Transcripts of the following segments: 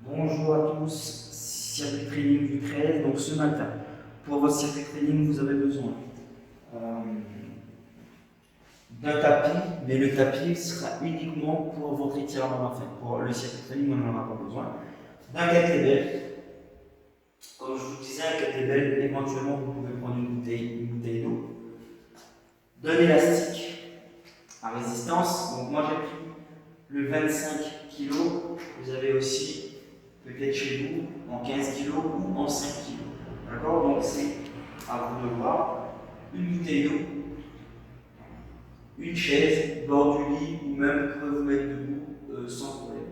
Bonjour à tous, circuit training du 13. Donc ce matin, pour votre circuit training, vous avez besoin d'un tapis, mais le tapis sera uniquement pour votre étirement. Enfin, pour le circuit training, on n'en aura pas besoin. D'un kettlebell. Comme je vous disais, un kettlebell, éventuellement vous pouvez prendre une bouteille d'eau. D'un élastique à résistance. Donc moi j'ai pris le 25 kg. Vous avez aussi peut-être chez vous en 15 kg ou en 5 kg. D'accord? Donc c'est à vous de voir. Une bouteille d'eau, une chaise, bord du lit ou même vous pouvez vous mettre debout sans problème.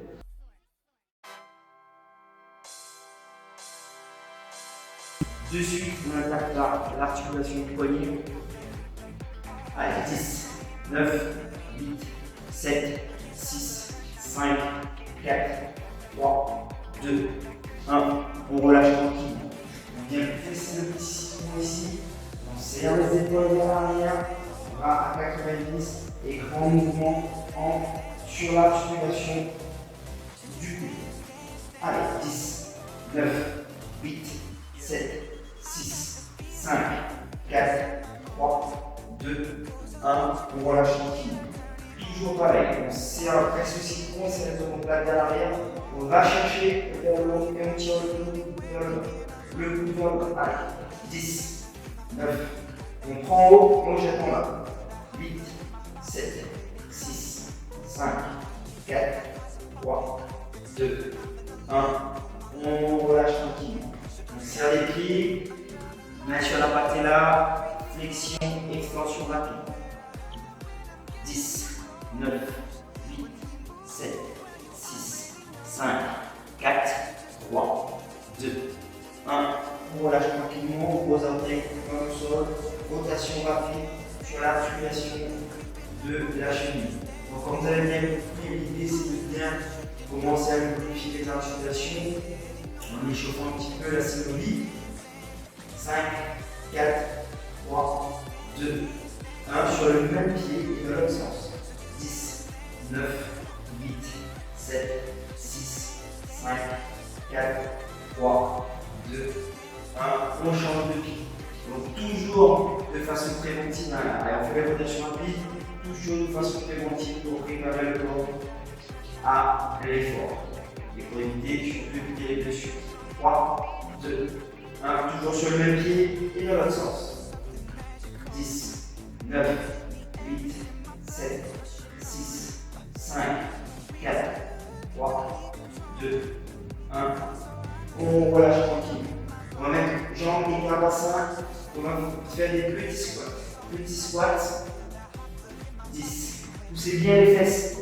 De suite, on attaque l'articulation du poignet. Allez, 10, 9, 8, 7, 6, 5, 4, 3, 2, 1. On relâche tranquille. On vient presser le petit citron ici. On serre les épaules vers l'arrière. Bras à 90 et grand mouvement sur l'articulation du cou. Allez, 10, 9, 8, 7, 6, 5, 4, 3, 2, 1. On relâche tranquille. Toujours pareil, on serre presque le citron, on serre les omoplates vers l'arrière. On va chercher vers le long et on tire le cou vers le bas. Le cou vers le bas. Allez, 10, 9. On prend en haut et on jette en bas. 8, 7, 6, 5, 4, 3, 2, 1. On relâche tranquille. On serre les pieds, main sur la patella, flexion, extension rapide. 10, 9, 8, 7, 6, 5, 4, 3, 2, 1. On relâche tranquillement, gros orteils dans le sol, rotation rapide sur l'articulation de la cheville. Donc comme vous avez bien compris, l'idée c'est de bien commencer à modifier les articulations en échauffant un petit peu la synovie. 5, 4, 3, 2, 1 sur le même pied et dans l'autre sens. 10, 9, 8, 7, 6, 5, 4, 3, 2, 1. On change de pied. Donc toujours de façon préventive. Allez, on fait la rotation rapide, toujours de façon préventive pour préparer le corps à l'effort. Et pour éviter les blessures. 3, 2, 1. Toujours sur le même pied et dans l'autre sens. 10, 9, 8, 7, 6, 5, 4, 3, 2, 1. On relâche tranquille. On va mettre jambes et bras bassin. On va faire des petits squats. Petits squats. 10. Poussez bien les fesses.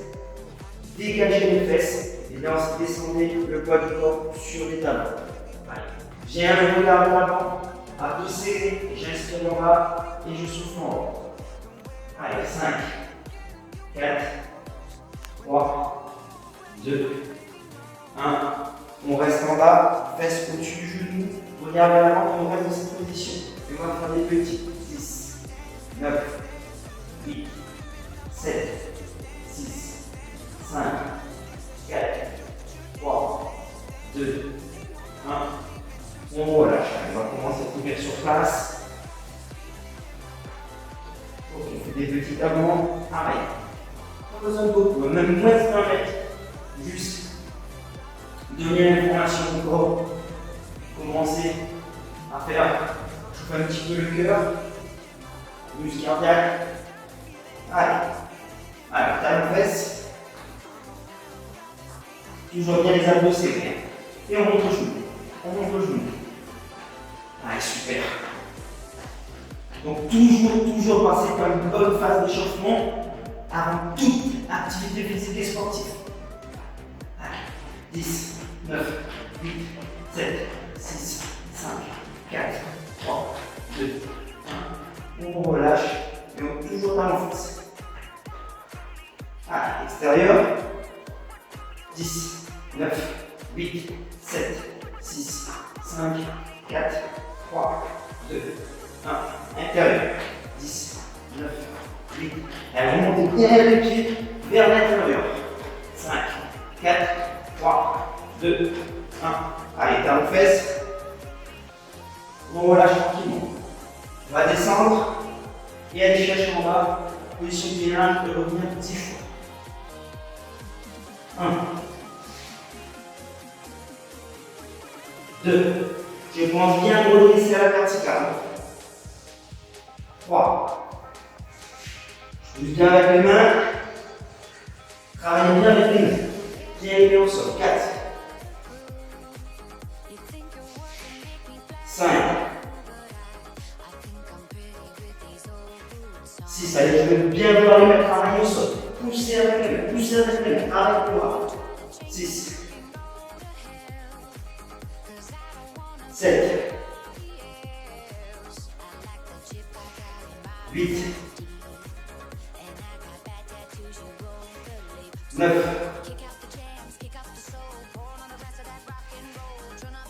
Dégagez les fesses. Et là, on descendez le poids du corps sur les talons. Allez. Viens regarder l'avant. À dos serré. J'inspire en bas et je souffle en haut. Allez, 5, 4, 3, 2, 1. On reste en bas, fesses au-dessus du genou. Regarde vers l'avant, on reste dans cette position. Et on va faire des petits. 10, 9, 8, 7, 6, 5, 4, 3, 2, 1. On relâche. On va commencer à courir sur place. Ok, on fait des petits tablements. Pareil. Pas besoin de beaucoup, même moins de 1 mètre. Juste donner l'information au corps. Commencer à faire chauffer un petit peu le cœur, muscle cardiaque. Allez, talon fesse. Toujours bien les abdos serrés. Et on monte le genou. On monte le genou. Allez, super. Donc toujours passer par une bonne phase d'échauffement avant toute activité physique et sportive. Allez, 10, 9, 8, 7, 6, 5, 4, 3, 2, 1. On relâche et on toujours talon fixe. Allez, extérieur. 10, 9, 8, 7, 6, 5, 4, 3, 2, 1. Intérieur. 10, 9, 8. Et remontez bien les pieds vers l'intérieur. 5, 4, 3, 2, Allez, talon fesses. On relâche tranquillement. On va descendre et aller chercher en bas. Position pied large et revenir 10 fois. 1, 2. Je pense bien redresser à la verticale. 3. Je pousse bien avec les mains. Travaillez bien avec les mains. Bien les mains au sol. 4. 5. 6. Allez, je veux bien voir les mains travailler au sol. Poussez avec les mains. Poussez avec les mains. Travaillez pour voir. 6. 7. 8. 9.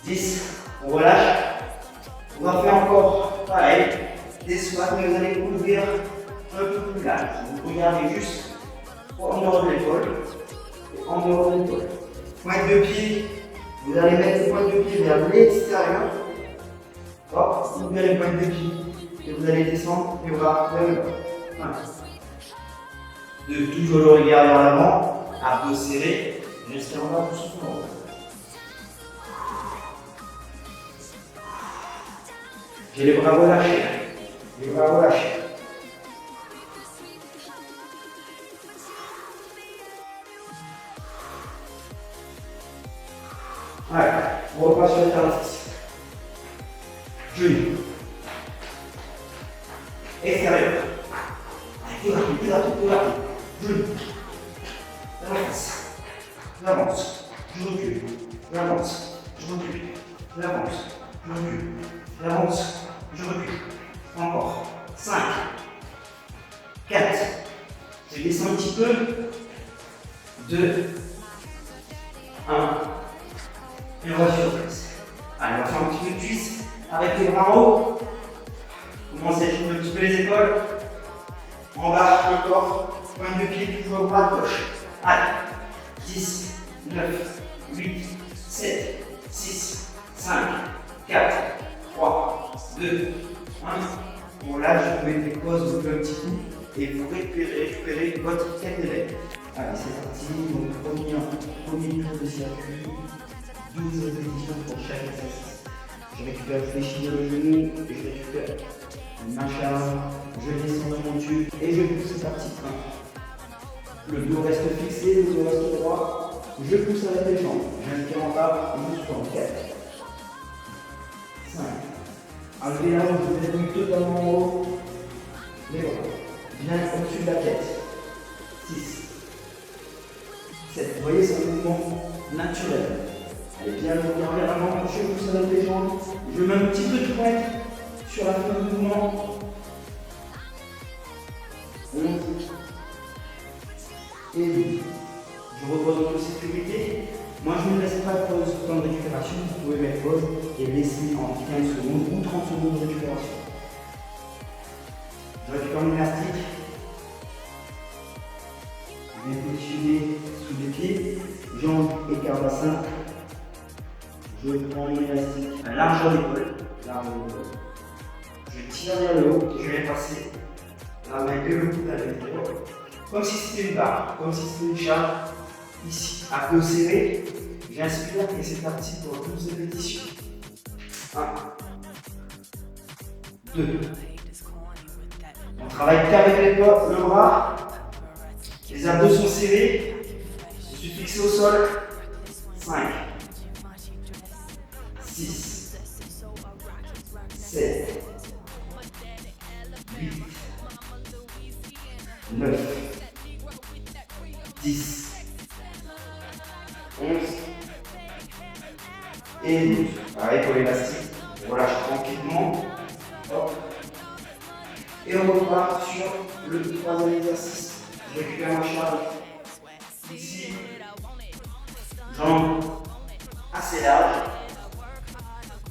10. On relâche. On va faire encore pareil. Des squats, mais vous allez ouvrir un peu plus large. Vous regardez juste en dehors de l'épaule et en dehors de l'épaule. Pointe de pied. Vous allez mettre les pointes de pied vers l'extérieur. Hop, ouvrez les pointes de pied. Et vous allez descendre les bras vers le bas. 1. 2. Toujours le regard vers l'avant. Abdos serrés. Restez en bas tout simplement. J'ai les bras relâchés. Les bras relâchés. Allez, on repasse sur l'exercice. Genou. Extérieur. Plus rapide, plus rapide, plus rapide. Genou. J'avance. J'avance. Je recule. J'avance. Je recule. J'avance. Je recule. J'avance. Je recule. Encore. 5. 4. Je descends un petit peu. 2. 1. Et on va sur le presse. Allez, on va faire un petit peu de cuisse avec les bras en haut. Commencez à jouer un petit peu les épaules. En bas, encore. Pointe de pied, toujours droite, gauche. Allez. 10, 9, 8, 7, 6, 5, 4, 3, 2, 1. Bon, là, je vous mets des pauses, vous faites un petit coup et vous récupérez votre tête d'éveil. Allez, c'est parti. Donc, premier tour de circuit. 12 répétitions pour chaque exercice. Je récupère le fléchis de le genou, et je récupère ma charge, je descends dans mon tube et je pousse, c'est parti. 1. Le dos reste fixé, le dos reste droit, je pousse avec les jambes. J'inspire en bas, je pousse en 4. 5. Enlevez la hanche, vous êtes totalement en haut. Les bras, bien au-dessus de la tête. 6. 7. Vous voyez, c'est un mouvement naturel. Allez, bien le regard vers l'avant, je pousse avec les jambes. Je mets un petit peu de pointe sur la fin du mouvement. 11. Et 12. Je repose en toute sécurité. Moi, je ne laisse pas de pause temps de récupération. Vous pouvez mettre pause et laisser en 15 secondes ou 30 secondes de récupération. Je récupère mon élastique. Je vais positionner sous les pieds, jambes et quart bassin. Je prends mon élastique à largeur d'épaule. Je tire vers le haut et je vais passer la main de le coude à l'intérieur. Comme si c'était une barre, comme si c'était une charge. Ici, à dos serré, j'inspire et c'est parti pour 12 répétitions. 1, 2. On travaille qu'avec le bras. Les abdos sont serrés. Je suis fixé au sol. 5, 6, 7, 8, 9, 10, 11 et 12. Pareil pour l'élastique, on relâche tranquillement. Hop. Et on repart sur le troisième exercice. Je récupère ma charge ici, jambes assez larges.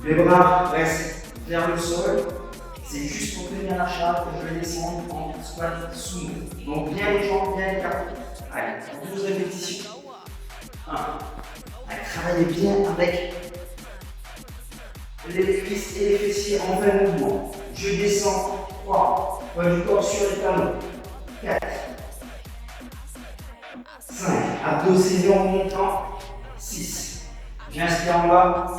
Les bras restent vers le sol. C'est juste pour tenir la charge que je vais descendre en squat sumo. Donc bien les jambes, bien écartées. Allez, 12 répétitions. 1, Allez, travaillez bien avec les cuisses et les fessiers en plein mouvement. Je descends. 3. Poids du corps sur les talons. 4. 5. Abdos serrés en montant. 6. J'inspire en bas.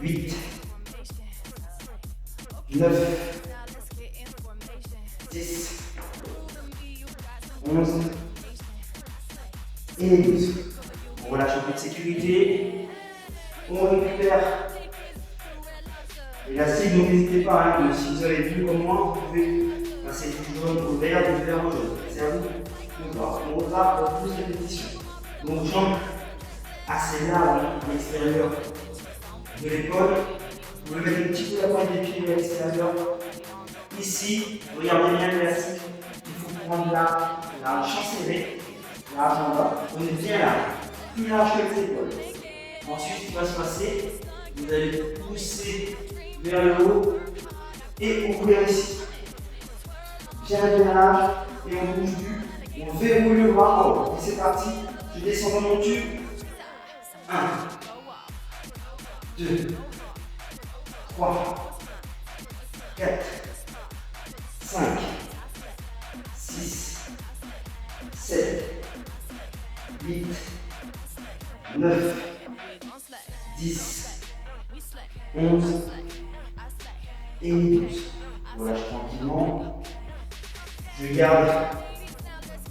8, 9, 10, 11 et 12. On relâche un peu de sécurité. On récupère l'élastique, donc n'hésitez pas, hein, si vous avez vu comme moi, vous pouvez passer du jaune au vert, du vert au jaune. C'est à vous de voir. On repart pour plus de répétitions. Donc jambes assez larges à l'extérieur de l'épaule. Vous pouvez mettre un petit peu la pointe des pieds à l'extérieur. Ici, regardez bien l'élastique. Il faut prendre la chancellerie, large en bas. On est bien large, plus large que les épaules. Ensuite, ce qui va se passer, vous allez pousser vers le haut et ouvrir ici. Bien large et on bouge du. On verrouille le bras en haut. Et c'est parti. Je descends dans mon tube. 1, 2, 3, 4, 5, 6, 7, 8, 9, 10, 11 et 12. On relâche tranquillement. Je garde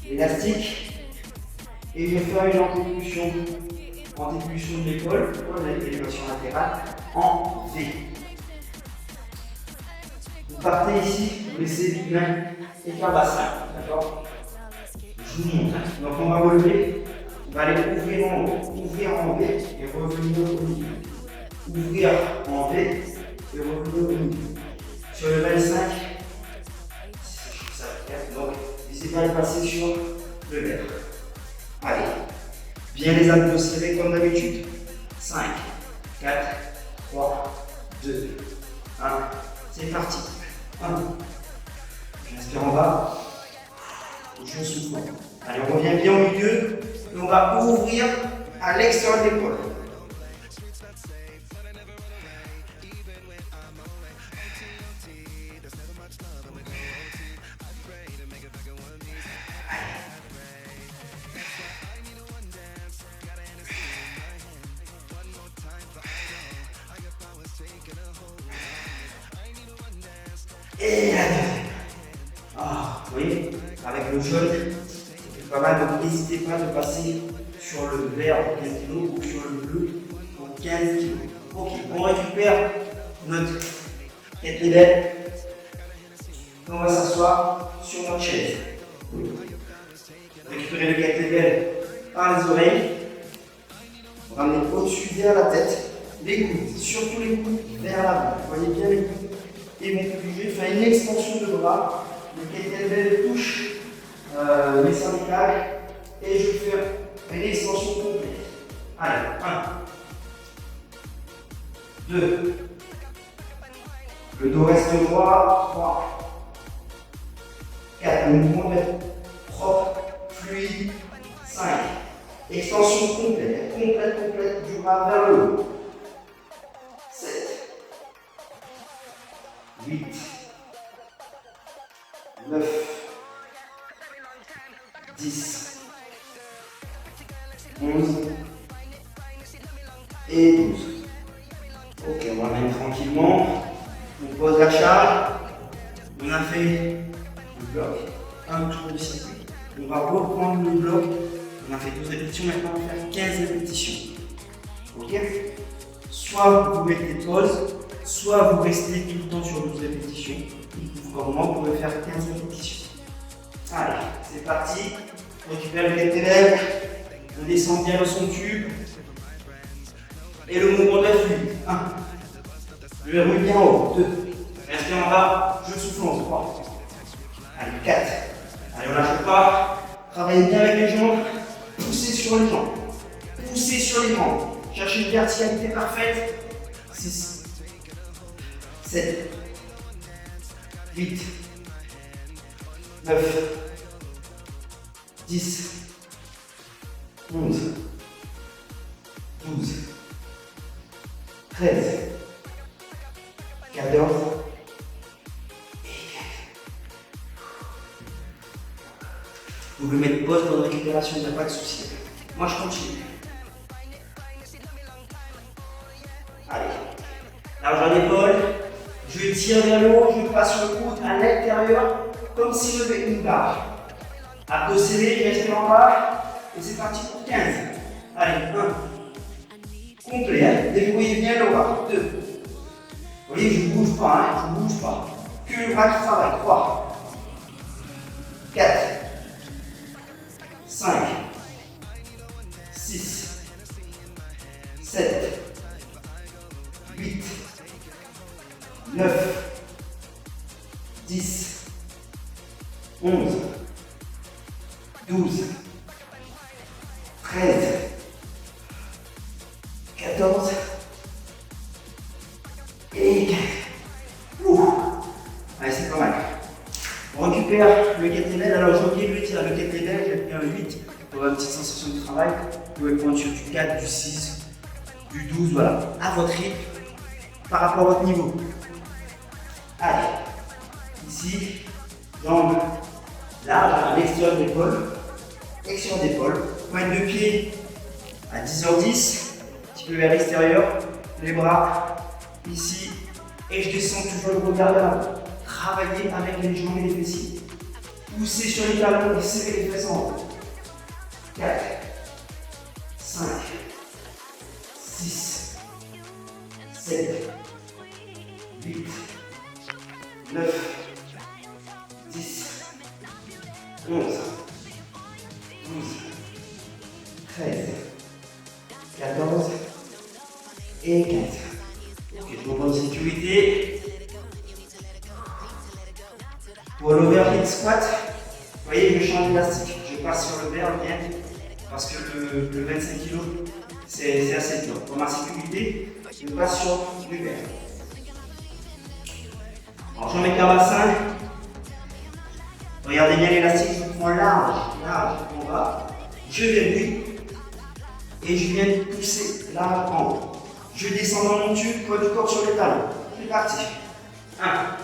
l'élastique et je vais faire une antépulsion de l'épaule, avec l'élévation latérale en V. Vous partez ici, vous laissez même écart bassin, d'accord? Je vous montre. Donc on va relever, on va aller ouvrir en haut, ouvrir en V et revenir au milieu. Ouvrir en V et revenir au milieu. Sur le 25, donc n'hésitez pas à le passer sur le vert. Allez, bien les abdos serrés comme d'habitude. 5, 4, 3, 2, 1. C'est parti. 1. J'inspire en bas. Je souffle. Allez, on revient bien au milieu. Et on va ouvrir à l'extérieur de l'épaule. Et la deuxième. Vous voyez, avec le jaune, c'est pas mal, donc n'hésitez pas de passer sur le vert pour 15 kg ou sur le bleu pour 15 kg. Ok, on récupère notre tête level. On va s'asseoir sur notre chaise. Récupérez le tête level par les oreilles. Ramenez au-dessus vers la tête. Les coudes, surtout les coudes vers l'avant. Voyez bien les coudes. Et mon bouger, faire une extension de bras. Le kettlebell touche mes cervicales et je fais une extension complète. Allez, 1, 2, le dos reste droit, 3, 4, le mouvement doit être propre, fluide, 5, extension complète du bras vers le haut, 7, 8, 9, 10, 11 et 12. Ok, on va mettre tranquillement. On pose la charge. On a fait le bloc, un tour de circuit. On va reprendre le bloc. On a fait 12 répétitions, maintenant on va faire 15 répétitions. Ok? Soit vous mettez pause, soit vous restez tout le temps sur 12 répétitions. Comme moi, vous pouvez faire 15 répétitions. Allez, c'est parti. On récupère le kettlebell. On descend bien dans son tube. Et le mouvement de la fluide. 1. Je verrouille bien en haut. 2. Respire en bas. Je souffle en 3. Allez, 4. Allez, on lâche pas. Travaillez bien avec les jambes. Poussez sur les jambes. Poussez sur les jambes. Cherchez une verticalité parfaite. 6. 7. 8, 9, 10, 11, 12, 13, 14, vous pouvez mettre pause pour une récupération, il n'y a pas de souci. Moi je continue. Allez, largeur d'épaule, je tire vers le haut, je passe le coude à l'intérieur, comme si je levais une barre. Abdos serrés, je respire en bas, et c'est parti pour 15. Allez, 1. Complet, hein. Déverrouillez bien le bras. 2. Vous voyez, je ne bouge pas, hein. Je ne bouge pas. Que le bras qui travaille. 3. 4. 5. 6. 7. 8. 9. 10. 11. 12. 13. 14 et 15. Allez, c'est pas mal. On récupère le kettlebell. Alors, j'ai oublié de le dire, le kettlebell, j'ai pris un 8 pour une petite sensation de travail. Vous pouvez prendre sur du 4, du 6, du 12, voilà, à votre rythme, par rapport à votre niveau. Allez, ici, jambes larges à l'extérieur de l'épaule, extérieur d'épaule, pointe de pied à 10h10. Vers l'extérieur, les bras ici, et je descends toujours le regard vers l'avant. Travaillez avec les jambes et les fessiers. Poussez sur les talons et serrez les fesses en haut. 4, 5, 6, 7, 8, 9, 10, 11, 12, 13, 14, et 15. Ok, je reprends en sécurité. Pour l'overhead squat, vous voyez, je change d'élastique. Je passe sur le verre bien, parce que le 25 kg, c'est assez dur. Pour ma sécurité, je passe sur le verre. Alors, je mets qu'un bassin. Regardez bien l'élastique, je prends large, en bas. Je verrouille. Et je viens de pousser large en haut. Je descends dans mon tube, poids du corps sur les talons. C'est parti. 1.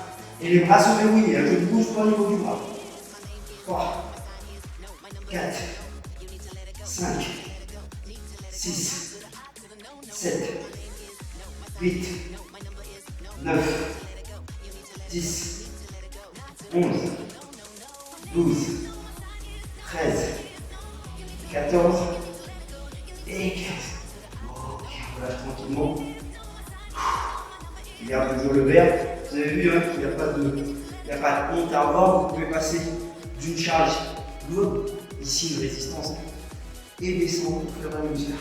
Et les bras sont verrouillés, je ne bouge pas au niveau du bras. 3, 4, 5, 6, 7, 8, 9, 10, 11, 12, 13, 14 et 15. Ok, on relâche tranquillement. Je garde toujours le verre. Vous avez vu, hein, qu'il n'y a pas de honte à avoir. Vous pouvez passer d'une charge lourde, ici une résistance, et descendre au fur et à mesure.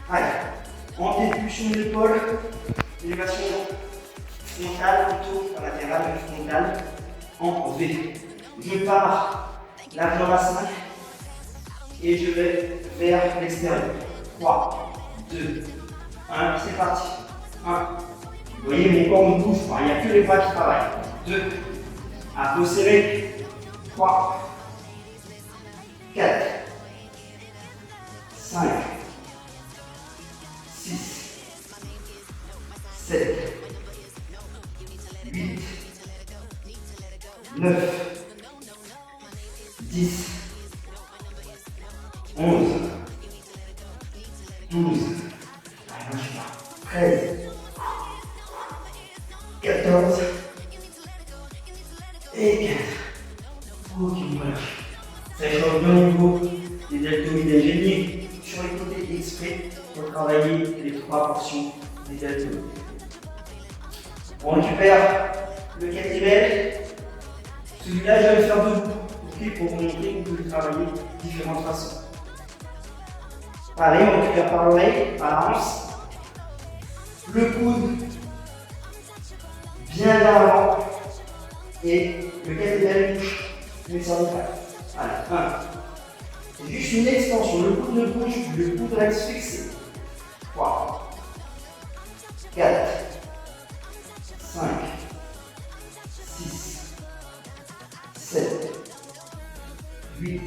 Allez, en débullition de l'épaule, élévation frontale, plutôt pas latérale, mais frontale, en V. Je pars largeur à 5 et je vais vers l'extérieur. 3, 2, 1, c'est parti. 1. Vous voyez, mon corps ne bouge pas, il n'y a que les bras qui travaillent. 2. Abdos serrés. 3, 4, 5, 6, 7, 8, 9, 10, 11, 12, 13, 14 et 15. Ok, voilà. Ça change bien au niveau des deltoïdes ingénieux sur les côtés exprès pour travailler les 3 portions des deltoïdes. On récupère le kettlebell. Celui-là, je vais le faire debout, pour vous montrer qu'on peut le travailler de différentes façons. Pareil, on récupère par l'oreille, par la hanche. Le coude bien vers l'avant et le kettlebell touche le cervical. Allez, 1. C'est juste une extension, le coude ne bouge plus, le coude reste fixé. 3, 4, 5, 6, 7, 8,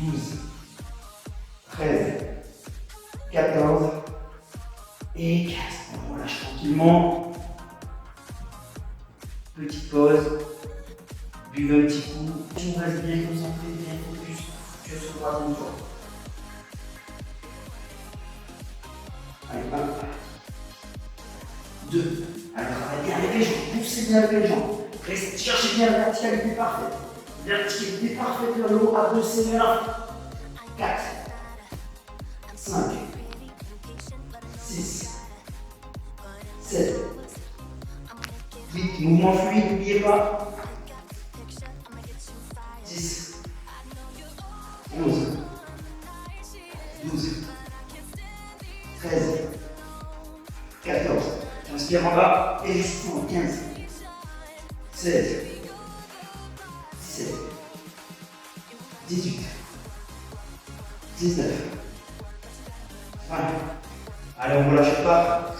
12, 13, 14 et 15. On relâche tranquillement. Petite pause. Buvez un petit coup. On reste bien concentré, bien focus sur ce troisième tour. Allez, 1, 2. Alors, travaillez bien avec les jambes. Poussez bien avec les jambes. Restez, cherchez bien la verticalité parfaite. Verticalité parfaite vers le haut, adossez vers la 4, 5, 6, 7, 8. Mouvement fluide, n'oubliez pas. 10, 11, 12, 13, 14. J'inspire en bas et je souffle. 15, 16, 17, 18, 19, 20. Allez, on ne relâche pas.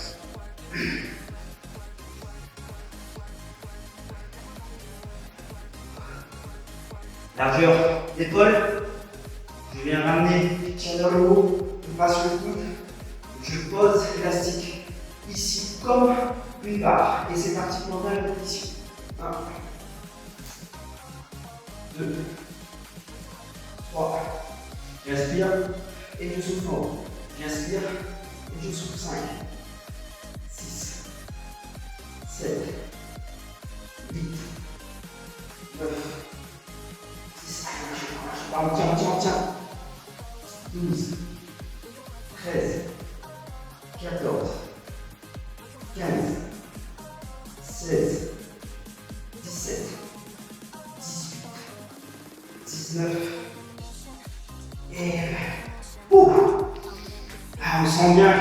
Largeur d'épaule. Je viens ramener les pieds vers le haut. Je passe le coude. Je pose l'élastique ici comme une barre. Et c'est parti pour la répétition. 1, 2, 3. J'inspire et je souffle en haut. J'inspire et je souffle. 5, 6, 7, 8, 9, 10. On tient. 12, 13, 14, 15, 16, 17, 18, 19 et 20. On sent bien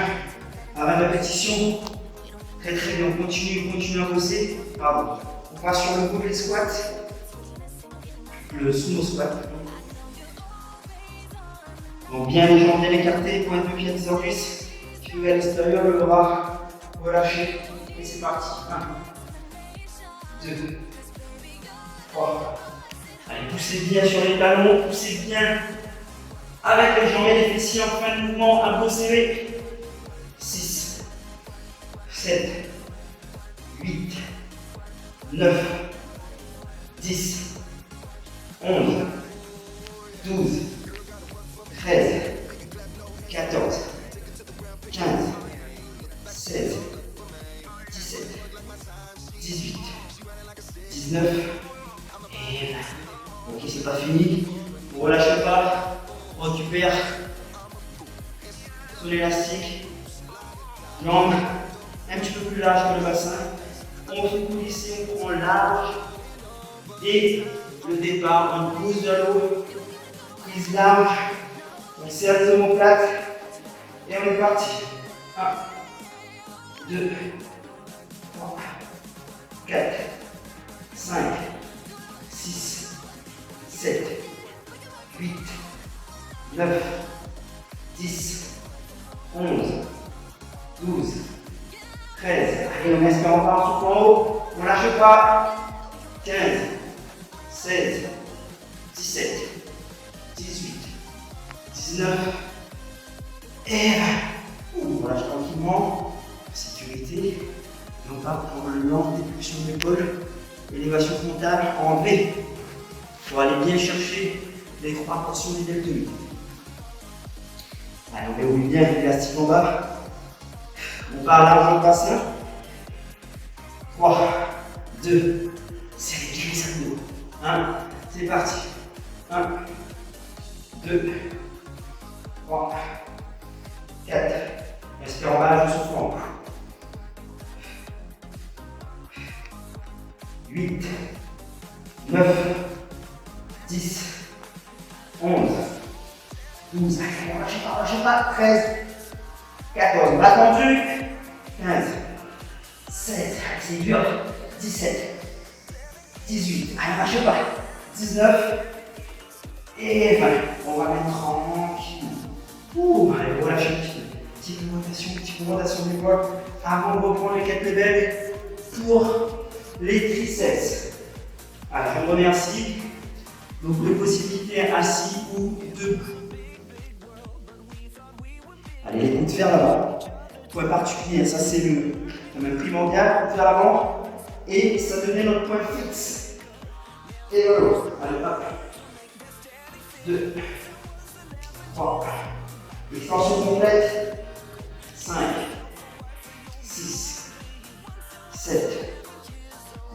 à la répétition. Très bien, on continue à bosser. Pardon. On passe sur le goblet squat, le sumo squat. Donc bien les jambes bien écartées, pointe de pied des cuisses, pied à l'extérieur, le bras relâché. Et c'est parti. 1, 2, 3. Allez, poussez bien sur les talons, poussez bien avec les jambes et les fessiers en fin de mouvement, un beau serré. 6, 7, 8, 9, 10, 11, 12, 13, 14, 15, 16, 17, 18, 19 et 20. Ok, c'est pas fini. Vous relâchez pas. On récupère sur l'élastique. Jambes un petit peu plus larges que le bassin. On fait coulisser, on prend large. Et le départ, on pousse vers le haut. Prise large. On serre les omoplates. Et on est parti. 1, 2, 3, 4, 5, 6, 7, 8, 9, 10, 11, 12, 13. Allez, on inspire encore un souffle en haut. On ne lâche pas. 15, 16, 17, 18, 19 et 20. On relâche tranquillement. Sécurité. Et on part pour le lent dépulsion d'épaule. Élévation frontale en V. Pour aller bien chercher les 3 portions du deltoïde. Allez, on déroule bien l'élastique en bas. On part large au bassin. 3, 2, serrez bien les abdos. 1, c'est parti. 1, 2, 3, 4. Respire en bas, je souffle en haut. 8, 9, 10, 11, 12, allez, relâchez pas, 13, 14, bras tendu, 15, 16, c'est dur, 17, 18, allez, lâchez pas, 19 et 20. On va mettre tranquille. Allez, relâchez un petit peu. Petite augmentation d'épaule avant de reprendre les kettlebells pour les triceps. Allez, je vous remercie. Donc deux possibilités, assis ou debout. Allez, les coudes vers l'avant. Point particulier, ça c'est le même primordial, coudes vers l'avant. Et ça devient notre point fixe. Et voilà. Allez, hop. 2, 3. Extension complète. 5, 6, 7,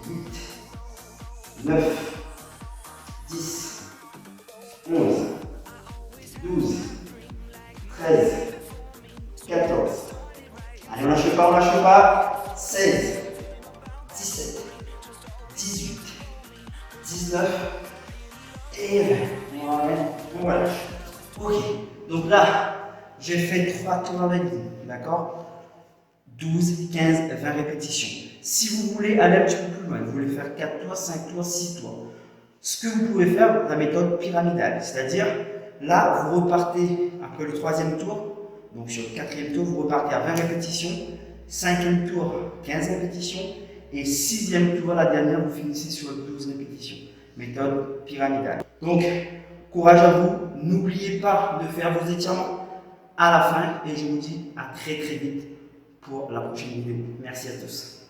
8, 9, 10, 11, 12, 13, 14. Allez, on lâche pas. 16, 17, 18, 19 et 20. On relâche. Ok, donc là, j'ai fait 3 tours avec vous, d'accord? 12, 15, 20 répétitions. Si vous voulez aller un petit peu plus loin, vous voulez faire 4 tours, 5 tours, 6 tours, ce que vous pouvez faire, la méthode pyramidale, c'est-à-dire là, vous repartez après le 3e tour, donc sur le 4e tour, vous repartez à 20 répétitions, 5e tour, 15 répétitions, et 6e tour, la dernière, vous finissez sur 12 répétitions. Méthode pyramidale. Donc, courage à vous, n'oubliez pas de faire vos étirements à la fin, et je vous dis à très très vite pour la prochaine vidéo. Merci à tous.